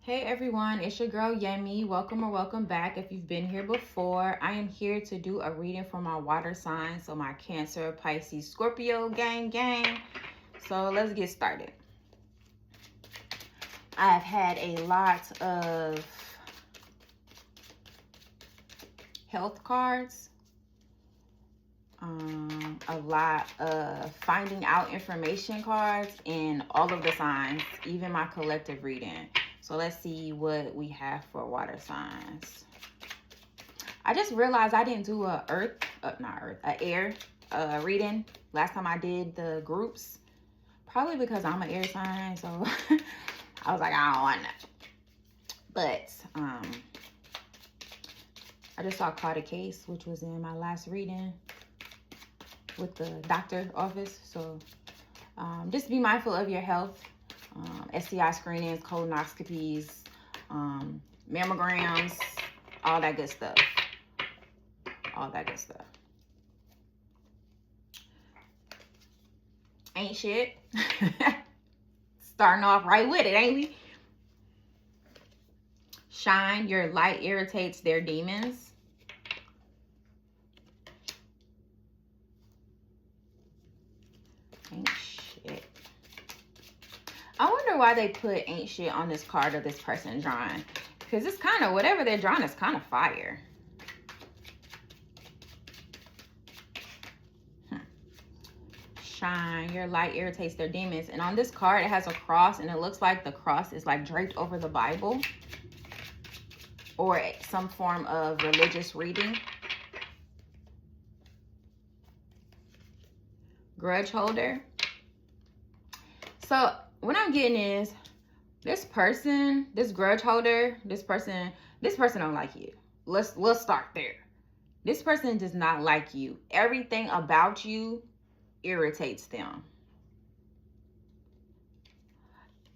Hey everyone, it's your girl Yemi. Welcome or welcome back if you've been here before. I am here to do a reading for my water signs, so my Cancer, Pisces, Scorpio gang. So let's get started. I've had a lot of health cards, a lot of finding out information cards, and all of the signs, even my collective reading. So let's see what we have for water signs. I just realized I didn't do a air reading last time I did the groups. Probably because I'm an air sign, so I was like, I don't want that. But I just saw caught a case, which was in my last reading with the doctor office. So just be mindful of your health. STI screenings, colonoscopies, mammograms, all that good stuff. Ain't shit. Starting off right with it, ain't we? Shine, your light irritates their demons. Ain't shit. I wonder why they put ain't shit on this card of this person drawing. Because it's kind of, whatever they're drawing is kind of fire. Shine, your light irritates their demons. And on this card, it has a cross, and it looks like the cross is like draped over the Bible or some form of religious reading. Grudge holder. So what I'm getting is this person, this grudge holder, this person don't like you. Let's start there. This person does not like you. Everything about you irritates them.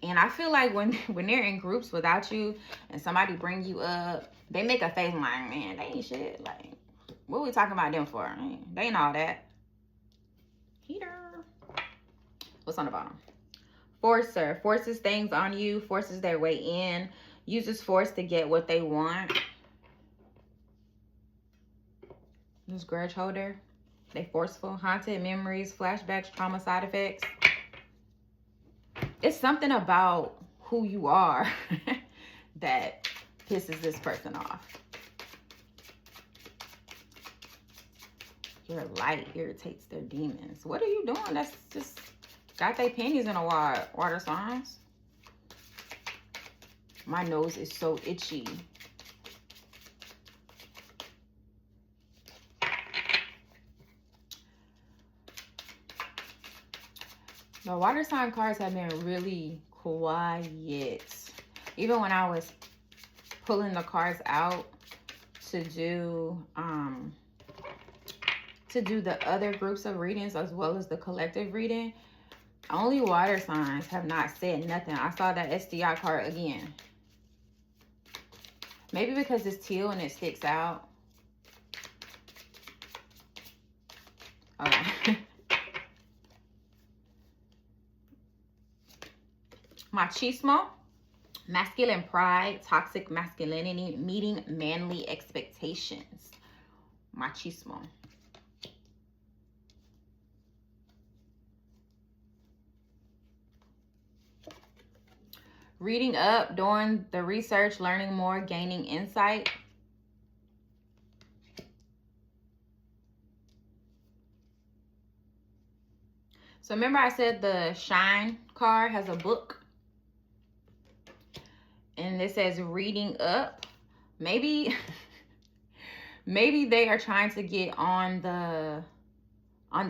And I feel like when they're in groups without you and somebody bring you up, they make a face like, man, they ain't shit. Like, what are we talking about them for? They ain't all that. Heater. What's on the bottom? Forcer. Forces things on you, forces their way in, uses force to get what they want. This grudge holder. They forceful. Haunted memories, flashbacks, trauma side effects. It's something about who you are that pisses this person off. Your light irritates their demons. What are you doing? That's just got their panties in a water signs. My nose is so itchy. The water sign cards have been really quiet. Even when I was pulling the cards out to do the other groups of readings as well as the collective reading, only water signs have not said nothing. I saw that STI card again. Maybe because it's teal and it sticks out. Okay. Machismo, masculine pride, toxic masculinity, meeting manly expectations. Machismo. Reading up, doing the research, learning more, gaining insight. So remember I said the Shine card has a book. And it says reading up. Maybe they are trying to get on the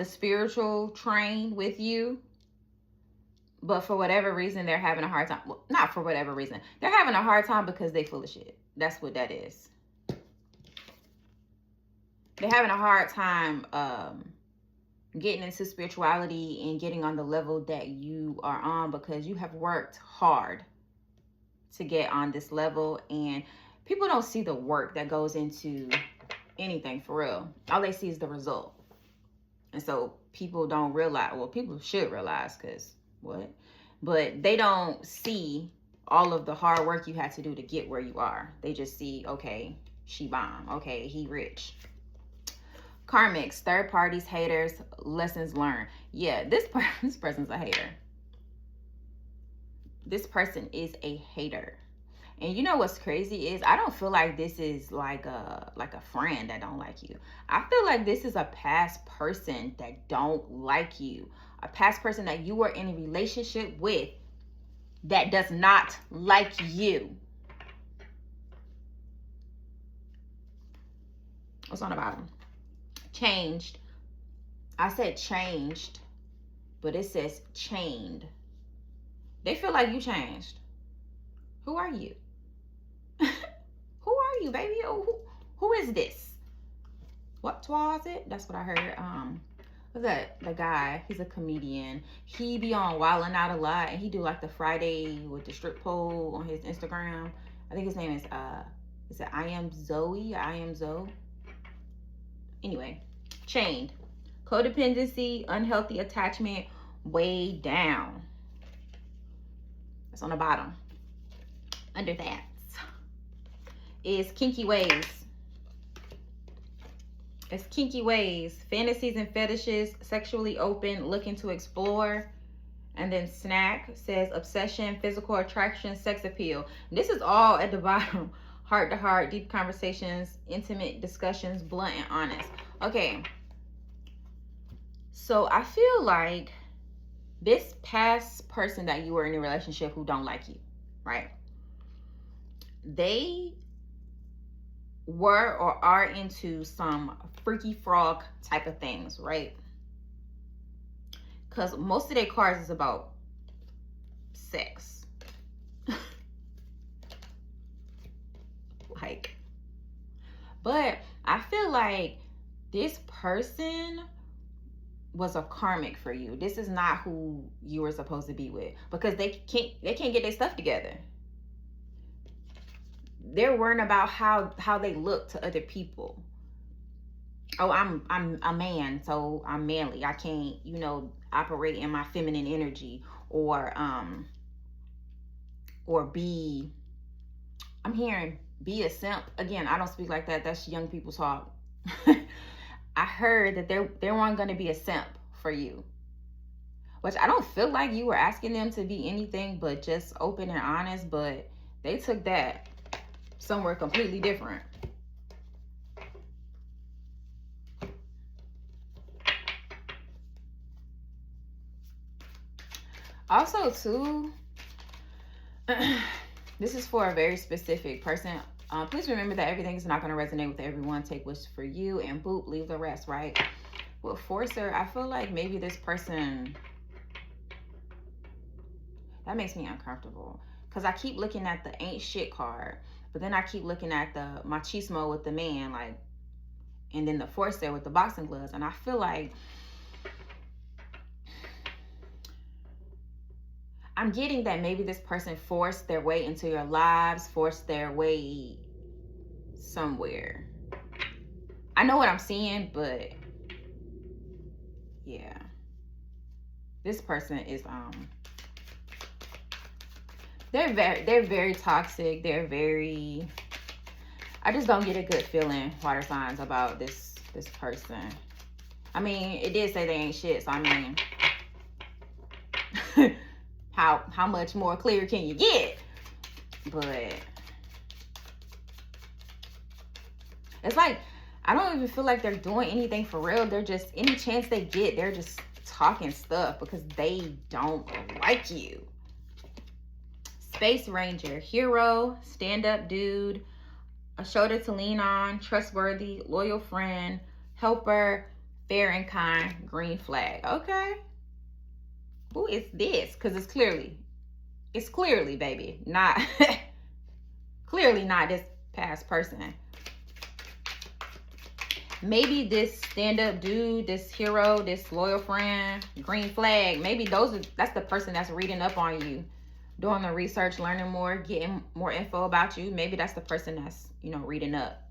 spiritual train with you. But for whatever reason, they're having a hard time. Well, not for whatever reason. They're having a hard time because they full of shit. That's what that is. They're having a hard time getting into spirituality and getting on the level that you are on because you have worked hard to get on this level, and people don't see the work that goes into anything for real. All they see is the result. And so people don't realize, well, people should realize, because what? But they don't see all of the hard work you had to do to get where you are. They just see, okay, she bomb. Okay, he rich. Karmics, third parties, haters, lessons learned. Yeah, this person's a hater. This person is a hater. And you know what's crazy is I don't feel like this is like a friend that don't like you. I feel like this is a past person that don't like you. A past person that you were in a relationship with that does not like you. What's on the bottom? Changed. I said changed, but it says chained. They feel like you changed. Who are you? Who are you, baby? Who is this? What was it? That's what I heard. What's that? The guy, he's a comedian. He be on Wildin' Out a lot, and he do like the Friday with the strip pole on his Instagram. I think his name is it I Am Zoe? I Am Zoe. Anyway, chained. Codependency, unhealthy attachment, way down. That's on the bottom. Under that is kinky ways. It's kinky ways, fantasies and fetishes, sexually open, looking to explore. And then snack says obsession, physical attraction, sex appeal. This is all at the bottom. Heart to heart, deep conversations, intimate discussions, blunt and honest. Okay. So I feel like this past person that you were in a relationship who don't like you, right? They were or are into some freaky frog type of things, right? Because most of their cards is about sex. Like, but I feel like this person was a karmic for you. This is not who you were supposed to be with, because they can't get their stuff together. They're worrying about how they look to other people. Oh, I'm a man, so I'm manly. I can't, operate in my feminine energy, or be, I'm hearing be a simp. Again, I don't speak like that. That's young people talk. I heard that they weren't going to be a simp for you, which I don't feel like you were asking them to be anything but just open and honest, but they took that somewhere completely different. Also, too, this is for a very specific person. Please remember that everything is not going to resonate with everyone. Take what's for you and boop, leave the rest, right? With Forcer, I feel like maybe this person, that makes me uncomfortable, because I keep looking at the ain't shit card, but then I keep looking at the machismo with the man, like, and then the Forcer with the boxing gloves, and I feel like I'm getting that maybe this person forced their way into your lives, forced their way somewhere. I know what I'm seeing, but yeah. This person is they're very toxic. They're very, I just don't get a good feeling, water signs, about this person. I mean, it did say they ain't shit, so I mean, how much more clear can you get? But it's like, I don't even feel like they're doing anything for real. They're just, any chance they get, they're just talking stuff because they don't like you. Space Ranger, hero, stand-up dude, a shoulder to lean on, trustworthy, loyal friend, helper, fair and kind, green flag. Okay. Who is this? Because it's clearly, baby, not, clearly not this past person. Maybe this stand-up dude, this hero, this loyal friend, green flag, maybe that's the person that's reading up on you, doing the research, learning more, getting more info about you. Maybe that's the person that's, reading up.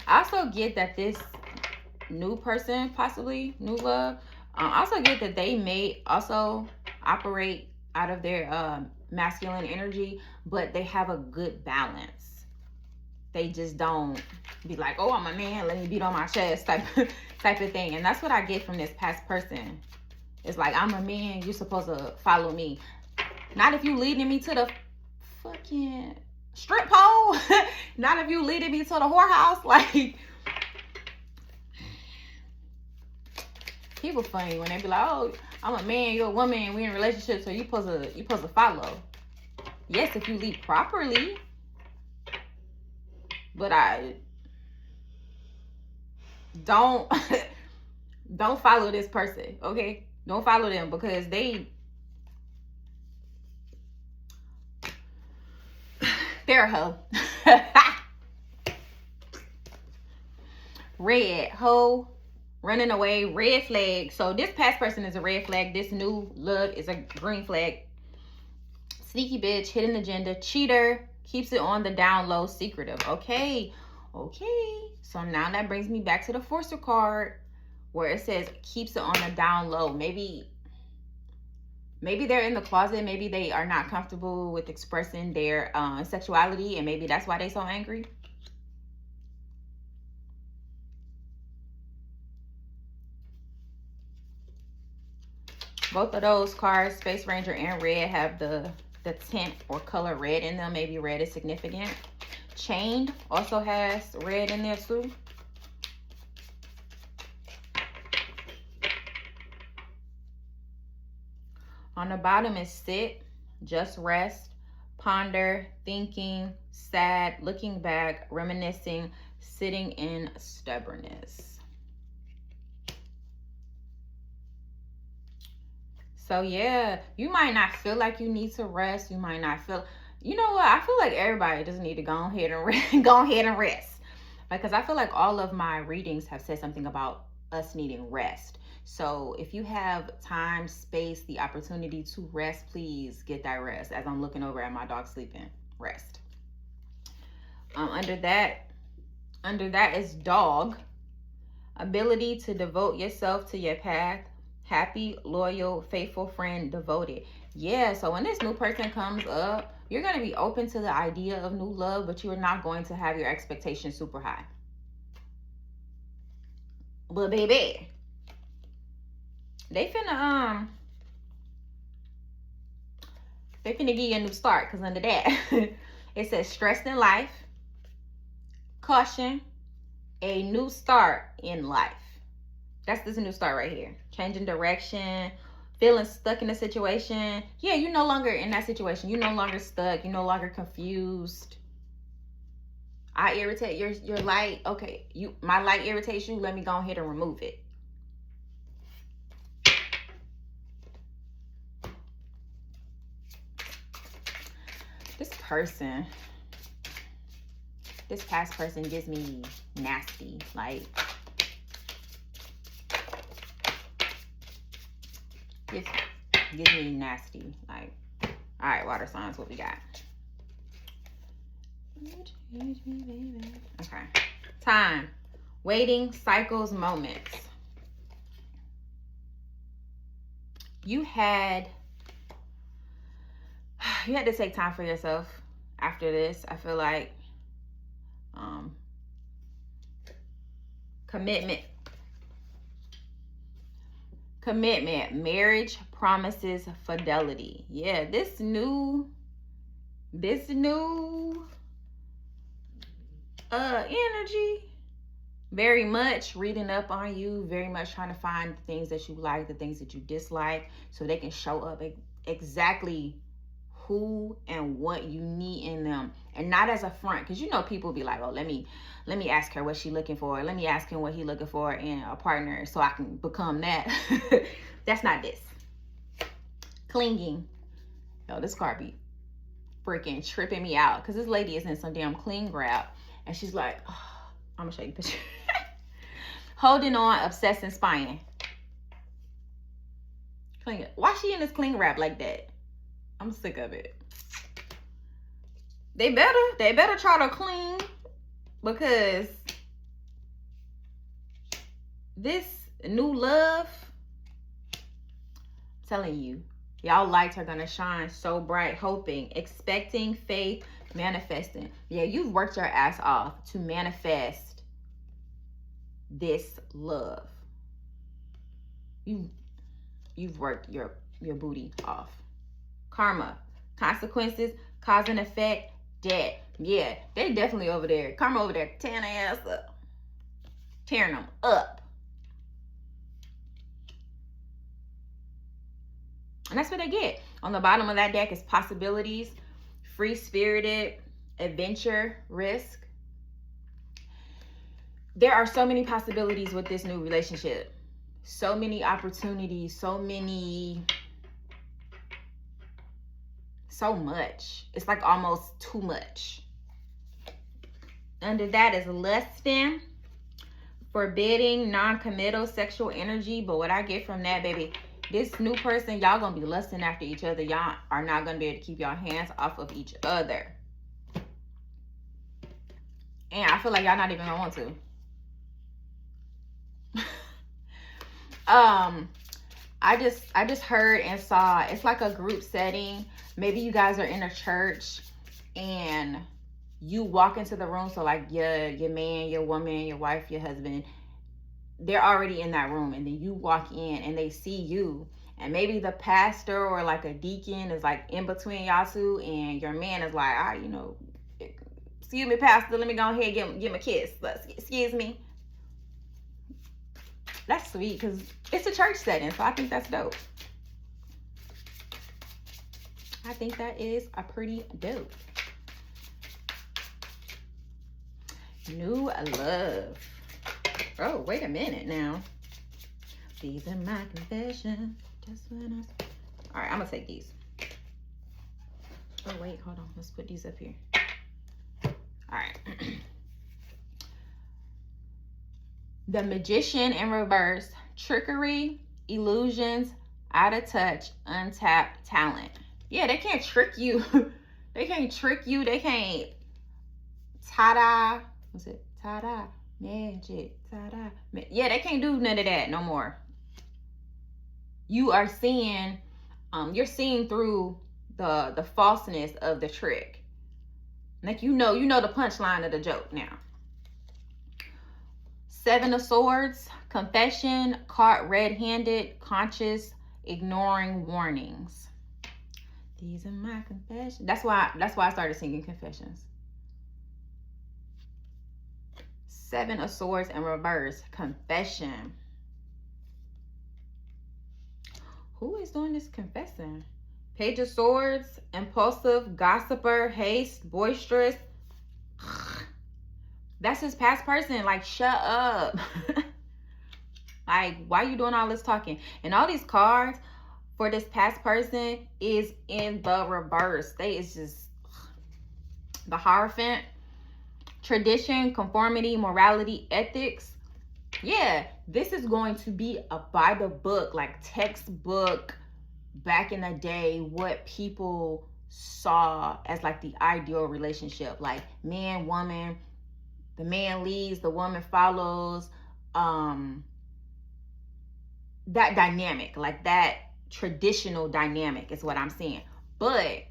I also get that this new person, possibly new love, I also get that they may also operate out of their masculine energy, but they have a good balance. They just don't be like, oh, I'm a man, let me beat on my chest type of thing. And that's what I get from this past person. It's like, I'm a man, you're supposed to follow me. Not if you leading me to the fucking strip pole. Not if you leading me to the whorehouse. Like, people funny when they be like, oh, I'm a man, you're a woman, we're in a relationship, so you supposed to follow. Yes, if you lead properly. But I don't follow this person, okay? Don't follow them, because they're a hoe. Red hoe, running away, red flag. So this past person is a red flag. This new love is a green flag. Sneaky bitch, hidden agenda, cheater, keeps it on the down low, secretive. Okay. So now that brings me back to the Forcer card, where it says keeps it on the down low. Maybe they're in the closet. Maybe they are not comfortable with expressing their sexuality, and maybe that's why they're so angry. Both of those cards, Space Ranger and Red, have the tint or color red in them. Maybe red is significant. Chained also has red in there too. On the bottom is sit, just rest, ponder, thinking, sad, looking back, reminiscing, sitting in stubbornness. So yeah, you might not feel like you need to rest. You might not feel, you know what? I feel like everybody just need to go ahead and rest. Because I feel like all of my readings have said something about us needing rest. So if you have time, space, the opportunity to rest, please get that rest. As I'm looking over at my dog sleeping, rest. Under that is dog. Ability to devote yourself to your path. Happy, loyal, faithful friend, devoted. Yeah, so when this new person comes up, you're going to be open to the idea of new love, but you're not going to have your expectations super high. But baby, they finna give you a new start, because under that, it says stressed in life, caution, a new start in life. That's this new start right here. Changing direction, feeling stuck in a situation. Yeah, you're no longer in that situation. You're no longer stuck. You're no longer confused. I irritate your light. Okay, my light irritates you. Let me go ahead and remove it. This past person gives me nasty. Like, gives me nasty. Like, all right, water signs, what we got? Okay. Time. Waiting, cycles, moments. You had to take time for yourself after this. I feel like commitment, marriage, promises, fidelity. Yeah, this new energy, very much reading up on you, very much trying to find the things that you like, the things that you dislike, so they can show up exactly who and what you need in them, and not as a front. Because you know, people be like, oh, let me ask her what she looking for, let me ask him what he looking for in a partner, so I can become that. That's not this. Clinging. Yo, this card be freaking tripping me out, because this lady is in some damn cling grab, and she's like, oh, I'm gonna show you a picture. Holding on, obsessing, spying. Clinging. Why she in this cling wrap like that? I'm sick of it. They better try to clean, because this new love telling you, y'all lights are gonna shine so bright, hoping, expecting, faith, manifesting. Yeah, you've worked your ass off to manifest this love. You've worked your booty off. Karma, consequences, cause and effect, debt. Yeah, they definitely over there. Karma over there tearing their ass up. Tearing them up. And that's what they get. On the bottom of that deck is possibilities, free-spirited, adventure, risk. There are so many possibilities with this new relationship. So many opportunities, so much. It's like almost too much. Under that is lusting, forbidding, non-committal sexual energy. But what I get from that, baby, this new person, y'all gonna be lusting after each other. Y'all are not gonna be able to keep your hands off of each other. And I feel like y'all not even gonna want to. I just heard and saw, it's like a group setting. Maybe you guys are in a church and you walk into the room. So like your man, your woman, your wife, your husband, they're already in that room, and then you walk in and they see you, and maybe the pastor or like a deacon is like in between y'all two, and your man is like, excuse me, pastor, let me go ahead and give him a kiss. Excuse me. That's sweet because it's a church setting, so I think that's dope. I think that is a pretty dope. New love. Oh, wait a minute now. These are my confessions. Just when all right, I'm gonna take these. Oh wait, hold on. Let's put these up here. All right. The Magician in reverse. Trickery, illusions, out of touch, untapped talent. Yeah, they can't trick you. They can't trick you. They can't ta-da. What's it? Ta-da. Magic. Ta-da. Yeah, they can't do none of that no more. You are seeing, you're seeing through the falseness of the trick. Like you know the punchline of the joke now. Seven of Swords, confession, caught red-handed, conscious, ignoring warnings. These are my confessions. That's why I started singing confessions. Seven of Swords in reverse, confession. Who is doing this confessing? Page of Swords, impulsive, gossiper, haste, boisterous. That's his past person. Like, shut up. Like, why you doing all this talking? And all these cards for this past person is in the reverse. They is just the Hierophant. Tradition, conformity, morality, ethics. Yeah, this is going to be a by the book, like textbook back in the day, what people saw as like the ideal relationship. Like man, woman, the man leads, the woman follows. That dynamic, like that traditional dynamic is what I'm saying. But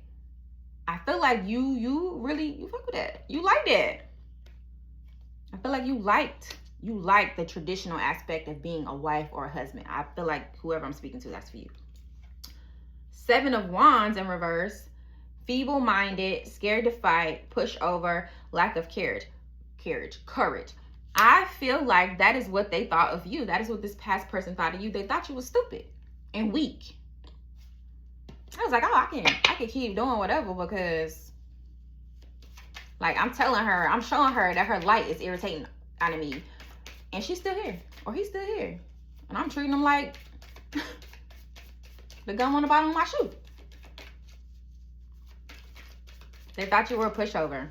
I feel like you fuck with that. You like that. I feel like you like the traditional aspect of being a wife or a husband. I feel like whoever I'm speaking to, that's for you. Seven of Wands in reverse. Feeble-minded, scared to fight, pushover, lack of courage. I feel like that is what they thought of you. That is what this past person thought of you. They thought you was stupid and weak. I was like, oh, I can keep doing whatever because, like, I'm showing her that her light is irritating out of me. And she's still here. Or he's still here. And I'm treating him like the gum on the bottom of my shoe. They thought you were a pushover.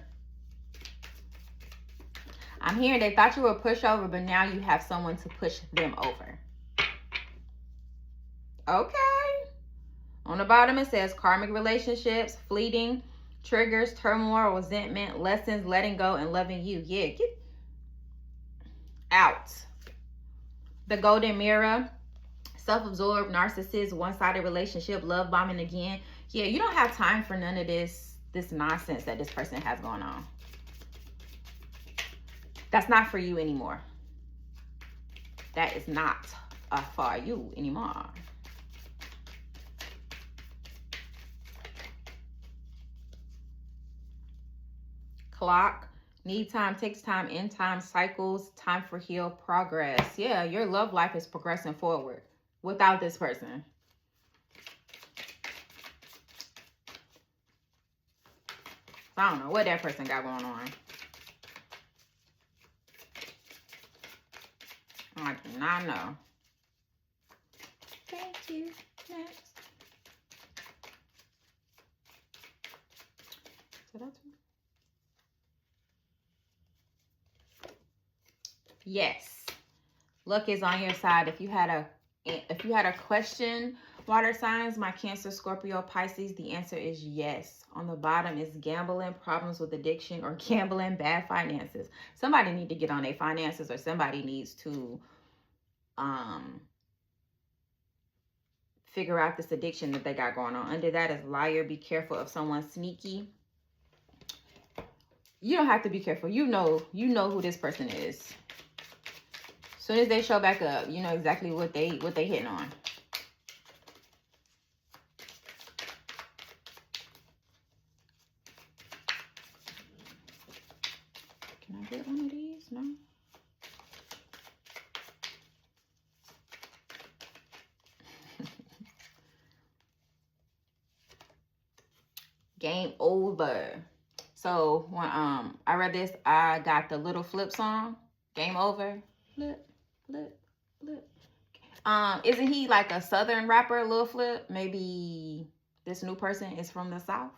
I'm hearing they thought you were a pushover, but now you have someone to push them over. Okay. On the bottom it says karmic relationships, fleeting, triggers, turmoil, resentment, lessons, letting go, and loving you. Yeah, get out. The golden mirror, Self-absorbed, narcissist, one-sided relationship, love bombing again. Yeah, you don't have time for none of this nonsense that this person has going on. That's not for you anymore. That is not for you anymore. Clock. Need time, takes time, end time, cycles, time for heal, progress. Yeah, your love life is progressing forward without this person. I don't know what that person got going on. I do not know. Thank you. Next. So that's yes. Luck is on your side. If you had a question, water signs, my Cancer, Scorpio, Pisces, the answer is yes. On the bottom is gambling, problems with addiction, or gambling, bad finances. Somebody need to get on their finances, or somebody needs to figure out this addiction that they got going on. Under that is liar, be careful of someone sneaky. You don't have to be careful. You know who this person is. As soon as they show back up, you know exactly what they hitting on. Can I get one of these? No. Game over. So when I read this, I got the little flip song. Game over. Flip, flip, flip. Isn't he like a southern rapper, Lil Flip? Maybe this new person is from the South.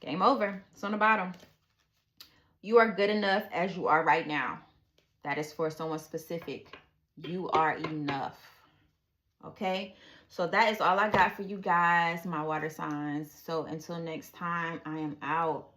Game over. It's on the bottom. You are good enough as you are right now. That is for someone specific. You are enough. Okay? So that is all I got for you guys, my water signs. So until next time, I am out.